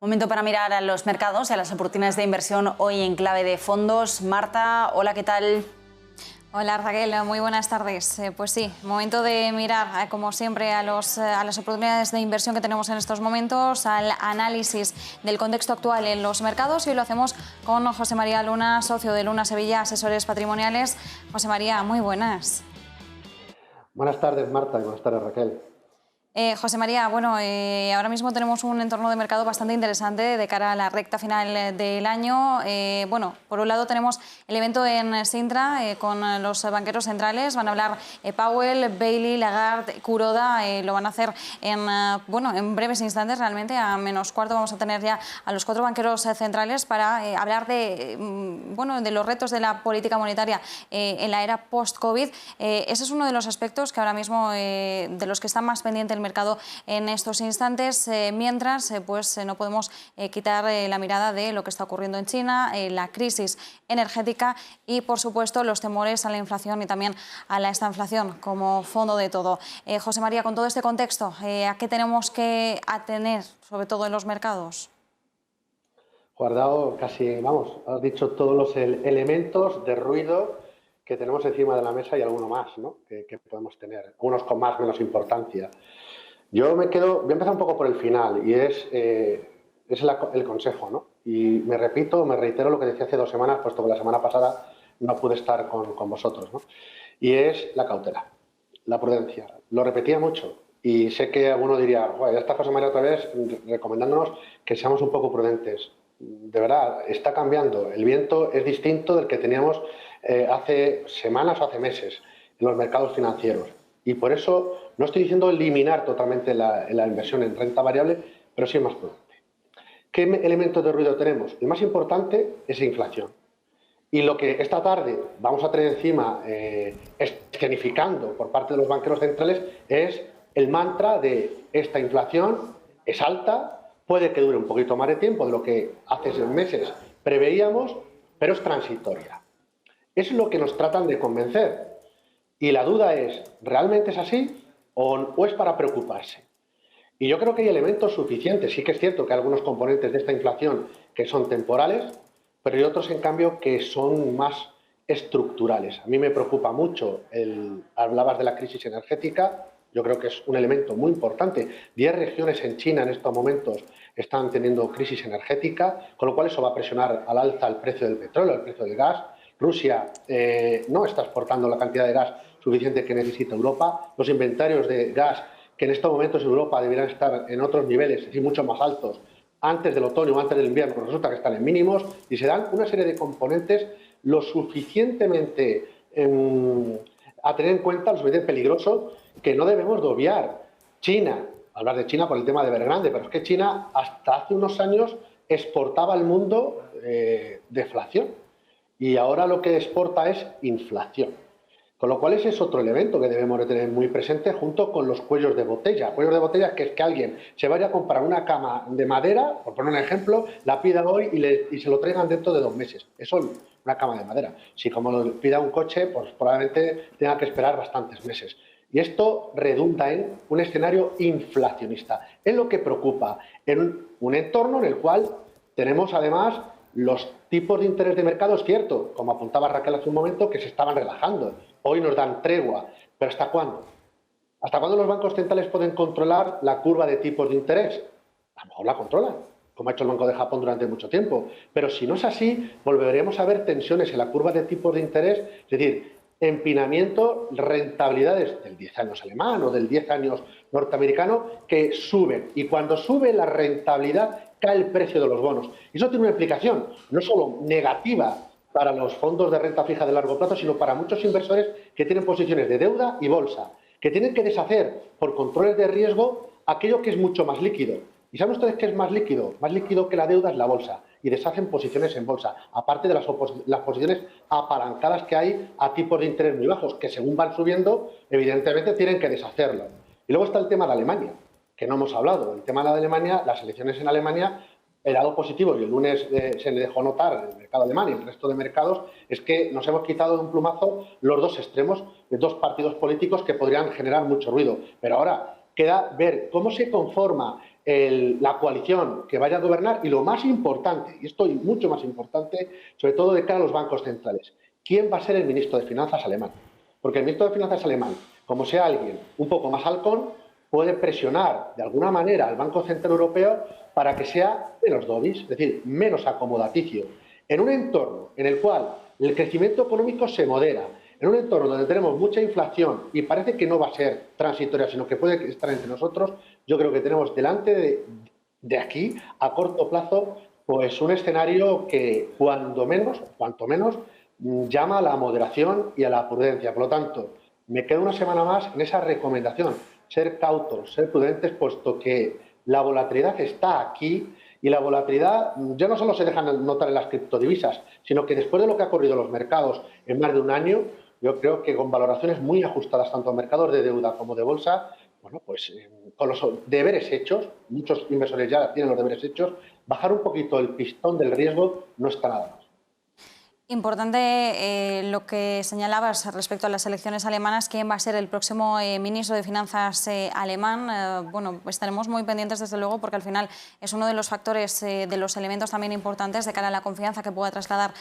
Momento para mirar a los mercados y a las oportunidades de inversión hoy en clave de fondos. Marta, hola, ¿qué tal? Hola Raquel, muy buenas tardes. Pues sí, momento de mirar, como siempre, a las oportunidades de inversión que tenemos en estos momentos, al análisis del contexto actual en los mercados, y hoy lo hacemos con José María Luna, socio de Luna Sevilla, asesores patrimoniales. José María, muy buenas. Buenas tardes, Marta, y buenas tardes, Raquel. José María, bueno, ahora mismo tenemos un entorno de mercado bastante interesante de cara a la recta final del año. Bueno, por un lado tenemos el evento en Sintra con los banqueros centrales. Van a hablar Powell, Bailey, Lagarde, Kuroda. Lo van a hacer en breves instantes, realmente. A -4 vamos a tener ya a los 4 banqueros centrales para hablar de los retos de la política monetaria en la era post-COVID. Ese es uno de los aspectos que ahora mismo de los que están más pendientes el mercado en estos instantes, mientras no podemos quitar la mirada de lo que está ocurriendo en China, la crisis energética y, por supuesto, los temores a la inflación y también a la estanflación como fondo de todo. José María, con todo este contexto, ¿a qué tenemos que atener, sobre todo en los mercados? Guardado casi, vamos, has dicho todos los elementos de ruido que tenemos encima de la mesa y alguno más, ¿no? que podemos tener, unos con más o menos importancia. Voy a empezar un poco por el final, y es el consejo, ¿no? Y me reitero lo que decía hace 2 semanas, puesto que la semana pasada no pude estar con vosotros, ¿no? Y es la cautela, la prudencia. Lo repetía mucho, y sé que alguno diría, bueno, ya está José María otra vez recomendándonos que seamos un poco prudentes. De verdad, está cambiando. El viento es distinto del que teníamos hace semanas o hace meses en los mercados financieros. Y por eso no estoy diciendo eliminar totalmente la inversión en renta variable, pero sí es más prudente. ¿Qué elementos de ruido tenemos? El más importante es la inflación. Y lo que esta tarde vamos a tener encima, escenificando por parte de los banqueros centrales, es el mantra de esta inflación es alta, puede que dure un poquito más de tiempo de lo que hace 6 meses preveíamos, pero es transitoria. Eso es lo que nos tratan de convencer. Y la duda es, ¿realmente es así o es para preocuparse? Y yo creo que hay elementos suficientes. Sí que es cierto que hay algunos componentes de esta inflación que son temporales, pero hay otros, en cambio, que son más estructurales. A mí me preocupa mucho, hablabas de la crisis energética, yo creo que es un elemento muy importante. 10 regiones en China en estos momentos están teniendo crisis energética, con lo cual eso va a presionar al alza el precio del petróleo, el precio del gas. Rusia no está exportando la cantidad de gas suficiente que necesita Europa. Los inventarios de gas, que en estos momentos en Europa deberían estar en otros niveles, es decir, mucho más altos, antes del otoño o antes del invierno, pues resulta que están en mínimos, y se dan una serie de componentes lo suficientemente a tener en cuenta, lo suficientemente peligroso, que no debemos de obviar. China, hablar de China por el tema de Evergrande, pero es que China hasta hace unos años exportaba al mundo deflación, y ahora lo que exporta es inflación. Con lo cual ese es otro elemento que debemos de tener muy presente, junto con los cuellos de botella. Cuellos de botella, que es que alguien se vaya a comprar una cama de madera, por poner un ejemplo, la pida hoy y se lo traigan dentro de 2 meses. Eso es una cama de madera. Si como lo pida un coche, pues probablemente tenga que esperar bastantes meses. Y esto redunda en un escenario inflacionista. Es lo que preocupa, en un entorno en el cual tenemos además los tipos de interés de mercado, es cierto, como apuntaba Raquel hace un momento, que se estaban relajando. Hoy nos dan tregua, pero ¿hasta cuándo? ¿Hasta cuándo los bancos centrales pueden controlar la curva de tipos de interés? A lo mejor la controlan, como ha hecho el Banco de Japón durante mucho tiempo. Pero si no es así, volveremos a ver tensiones en la curva de tipos de interés, es decir, empinamiento, rentabilidades del 10 años alemán o del 10 años norteamericano que suben. Y cuando sube la rentabilidad, cae el precio de los bonos. Y eso tiene una implicación no solo negativa para los fondos de renta fija de largo plazo, sino para muchos inversores que tienen posiciones de deuda y bolsa, que tienen que deshacer por controles de riesgo aquello que es mucho más líquido. ¿Y saben ustedes qué es más líquido? Más líquido que la deuda es la bolsa, y deshacen posiciones en bolsa, aparte de las posiciones apalancadas que hay a tipos de interés muy bajos, que según van subiendo, evidentemente tienen que deshacerlo. Y luego está el tema de Alemania, que no hemos hablado. El tema de Alemania, las elecciones en Alemania, el lado positivo, y el lunes se le dejó notar en el mercado alemán y el resto de mercados, es que nos hemos quitado de un plumazo los dos extremos de 2 partidos políticos que podrían generar mucho ruido. Pero ahora queda ver cómo se conforma la coalición que vaya a gobernar y lo más importante, y esto es mucho más importante, sobre todo de cara a los bancos centrales, ¿quién va a ser el ministro de Finanzas alemán? Porque el ministro de Finanzas alemán, como sea alguien un poco más halcón, puede presionar de alguna manera al Banco Central Europeo para que sea menos dovish, es decir, menos acomodaticio. En un entorno en el cual el crecimiento económico se modera, en un entorno donde tenemos mucha inflación y parece que no va a ser transitoria, sino que puede estar entre nosotros, yo creo que tenemos delante de aquí, a corto plazo, pues un escenario que cuanto menos, llama a la moderación y a la prudencia. Por lo tanto, me quedo una semana más en esa recomendación, ser cautos, ser prudentes, puesto que la volatilidad está aquí y la volatilidad ya no solo se deja notar en las criptodivisas, sino que después de lo que ha ocurrido en los mercados en más de un año, yo creo que con valoraciones muy ajustadas tanto a mercados de deuda como de bolsa, bueno, pues con los deberes hechos, muchos inversores ya tienen los deberes hechos, bajar un poquito el pistón del riesgo no está nada mal. Importante lo que señalabas respecto a las elecciones alemanas, quién va a ser el próximo ministro de Finanzas alemán. Bueno, pues estaremos muy pendientes desde luego porque al final es uno de los factores, de los elementos también importantes de cara a la confianza que pueda trasladar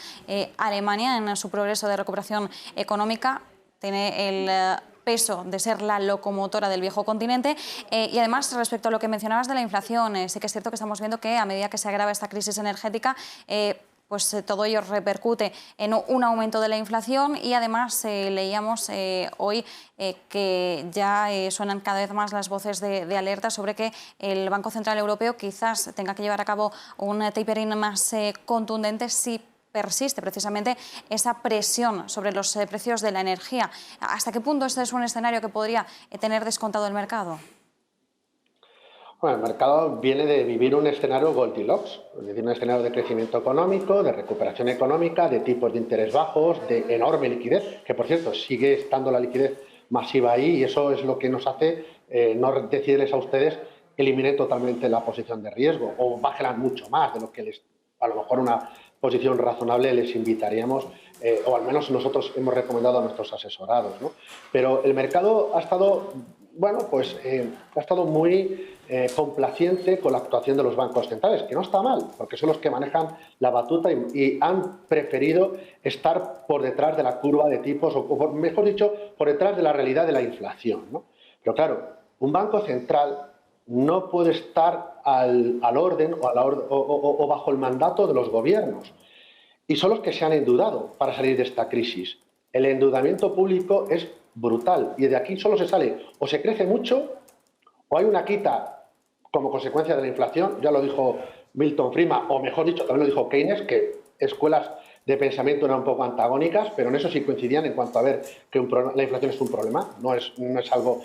Alemania en su progreso de recuperación económica. Tiene el peso de ser la locomotora del viejo continente y además respecto a lo que mencionabas de la inflación, sí que es cierto que estamos viendo que a medida que se agrava esta crisis energética, pues todo ello repercute en un aumento de la inflación y además leíamos hoy que ya suenan cada vez más las voces de alerta sobre que el Banco Central Europeo quizás tenga que llevar a cabo un tapering más contundente si persiste precisamente esa presión sobre los precios de la energía. ¿Hasta qué punto este es un escenario que podría tener descontado el mercado? Bueno, el mercado viene de vivir un escenario Goldilocks, es decir, un escenario de crecimiento económico, de recuperación económica, de tipos de interés bajos, de enorme liquidez, que por cierto sigue estando la liquidez masiva ahí y eso es lo que nos hace no decirles a ustedes eliminen totalmente la posición de riesgo o bájenla mucho más de lo que a lo mejor una posición razonable les invitaríamos, o al menos nosotros hemos recomendado a nuestros asesorados, ¿no? Pero el mercado ha estado, bueno, pues ha estado muy complaciente con la actuación de los bancos centrales, que no está mal, porque son los que manejan la batuta y han preferido estar por detrás de la curva de tipos, o mejor dicho, por detrás de la realidad de la inflación, ¿no? Pero claro, un banco central no puede estar al orden o bajo el mandato de los gobiernos. Y son los que se han endeudado para salir de esta crisis. El endeudamiento público es brutal y de aquí solo se sale o se crece mucho o hay una quita como consecuencia de la inflación, ya lo dijo Milton Friedman, o mejor dicho, también lo dijo Keynes, que escuelas de pensamiento eran un poco antagónicas, pero en eso sí coincidían en cuanto a ver que la inflación es un problema, no es algo,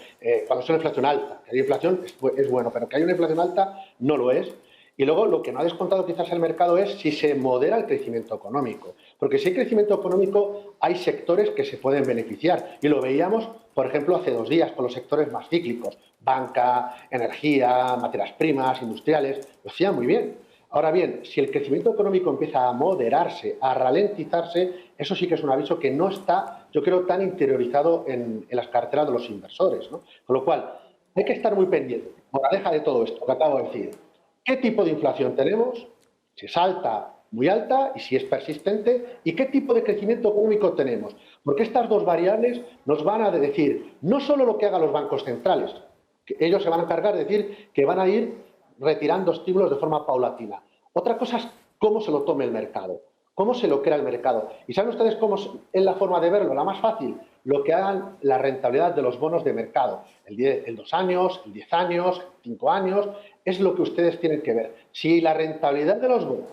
cuando es una inflación alta, que hay inflación es bueno, pero que hay una inflación alta no lo es. Y luego lo que no ha descontado quizás el mercado es si se modera el crecimiento económico. Porque si hay crecimiento económico hay sectores que se pueden beneficiar. Y lo veíamos, por ejemplo, hace 2 días con los sectores más cíclicos. Banca, energía, materias primas, industriales. Lo hacían muy bien. Ahora bien, si el crecimiento económico empieza a moderarse, a ralentizarse, eso sí que es un aviso que no está, yo creo, tan interiorizado en las carteras de los inversores, ¿no? Con lo cual, hay que estar muy pendiente, moraleja de todo esto que acabo de decir. ¿Qué tipo de inflación tenemos? Si es alta, muy alta, y si es persistente, ¿y qué tipo de crecimiento económico tenemos? Porque estas dos variables nos van a decir no solo lo que hagan los bancos centrales, que ellos se van a encargar de decir que van a ir retirando estímulos de forma paulatina. Otra cosa es cómo se lo tome el mercado, cómo se lo crea el mercado. ¿Y saben ustedes cómo es la forma de verlo? La más fácil, lo que hagan la rentabilidad de los bonos de mercado. El 2 años, el 10 años, 5 años, es lo que ustedes tienen que ver. Si la rentabilidad de los bonos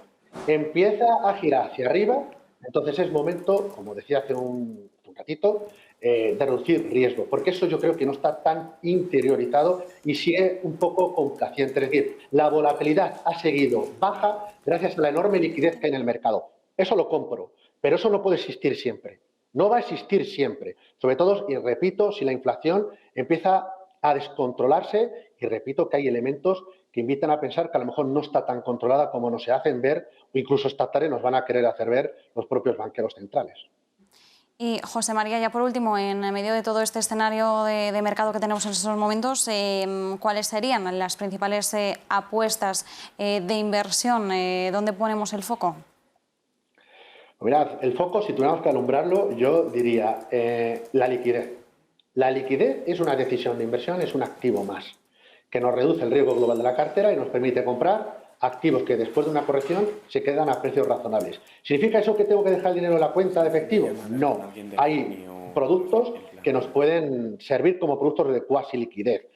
empieza a girar hacia arriba, entonces es momento, como decía hace un ratito, de reducir riesgo, porque eso yo creo que no está tan interiorizado y sigue un poco complaciente. Es decir, la volatilidad ha seguido baja gracias a la enorme liquidez que hay en el mercado. Eso lo compro, pero eso no puede existir siempre. No va a existir siempre. Sobre todo, y repito, si la inflación empieza a descontrolarse, y repito que hay elementos que invitan a pensar que a lo mejor no está tan controlada como nos se hacen ver, o incluso esta tarde nos van a querer hacer ver los propios banqueros centrales. Y José María, ya por último, en medio de todo este escenario de mercado que tenemos en estos momentos, ¿cuáles serían las principales apuestas de inversión? ¿Dónde ponemos el foco? Mirad, el foco, si tuviéramos que alumbrarlo, yo diría la liquidez. La liquidez es una decisión de inversión, es un activo más, que nos reduce el riesgo global de la cartera y nos permite comprar activos que después de una corrección se quedan a precios razonables. ¿Significa eso que tengo que dejar el dinero en la cuenta de efectivo? No. Hay productos que nos pueden servir como productos de cuasi liquidez.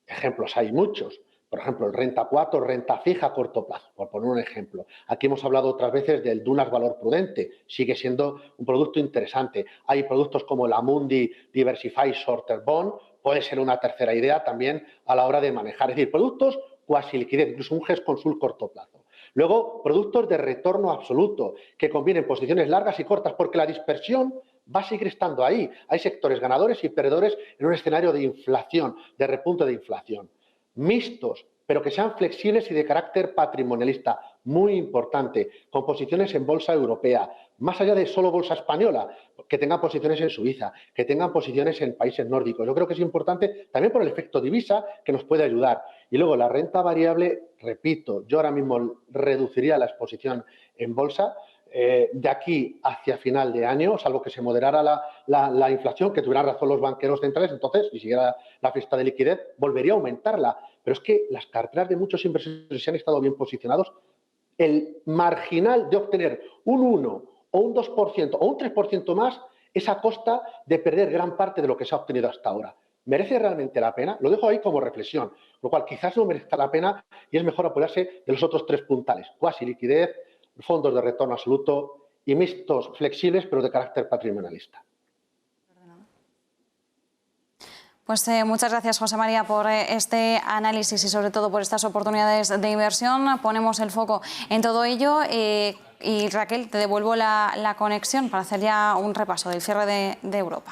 Ejemplos hay muchos. Por ejemplo, el renta 4, renta fija a corto plazo, por poner un ejemplo. Aquí hemos hablado otras veces del Dunas Valor Prudente, sigue siendo un producto interesante. Hay productos como la Amundi Diversified Shorter Bond, puede ser una tercera idea también a la hora de manejar. Es decir, productos cuasi liquidez, incluso un GES Consul corto plazo. Luego, productos de retorno absoluto, que combinen posiciones largas y cortas, porque la dispersión va a seguir estando ahí. Hay sectores ganadores y perdedores en un escenario de inflación, de repunte de inflación. Mixtos, pero que sean flexibles y de carácter patrimonialista, muy importante, con posiciones en bolsa europea, más allá de solo bolsa española, que tengan posiciones en Suiza, que tengan posiciones en países nórdicos. Yo creo que es importante también por el efecto divisa que nos puede ayudar. Y luego la renta variable, repito, yo ahora mismo reduciría la exposición en bolsa, de aquí hacia final de año, salvo que se moderara la inflación, que tuvieran razón los banqueros centrales, entonces, si siguiera la fiesta de liquidez, volvería a aumentarla. Pero es que las carteras de muchos inversores se han estado bien posicionados. El marginal de obtener un 1 o un 2% o un 3% más es a costa de perder gran parte de lo que se ha obtenido hasta ahora. ¿Merece realmente la pena? Lo dejo ahí como reflexión, lo cual quizás no merezca la pena y es mejor apoyarse de los otros tres puntales: cuasi liquidez, fondos de retorno absoluto y mixtos flexibles, pero de carácter patrimonialista. Pues muchas gracias, José María, por este análisis y sobre todo por estas oportunidades de inversión. Ponemos el foco en todo ello y Raquel, te devuelvo la conexión para hacer ya un repaso del cierre de Europa.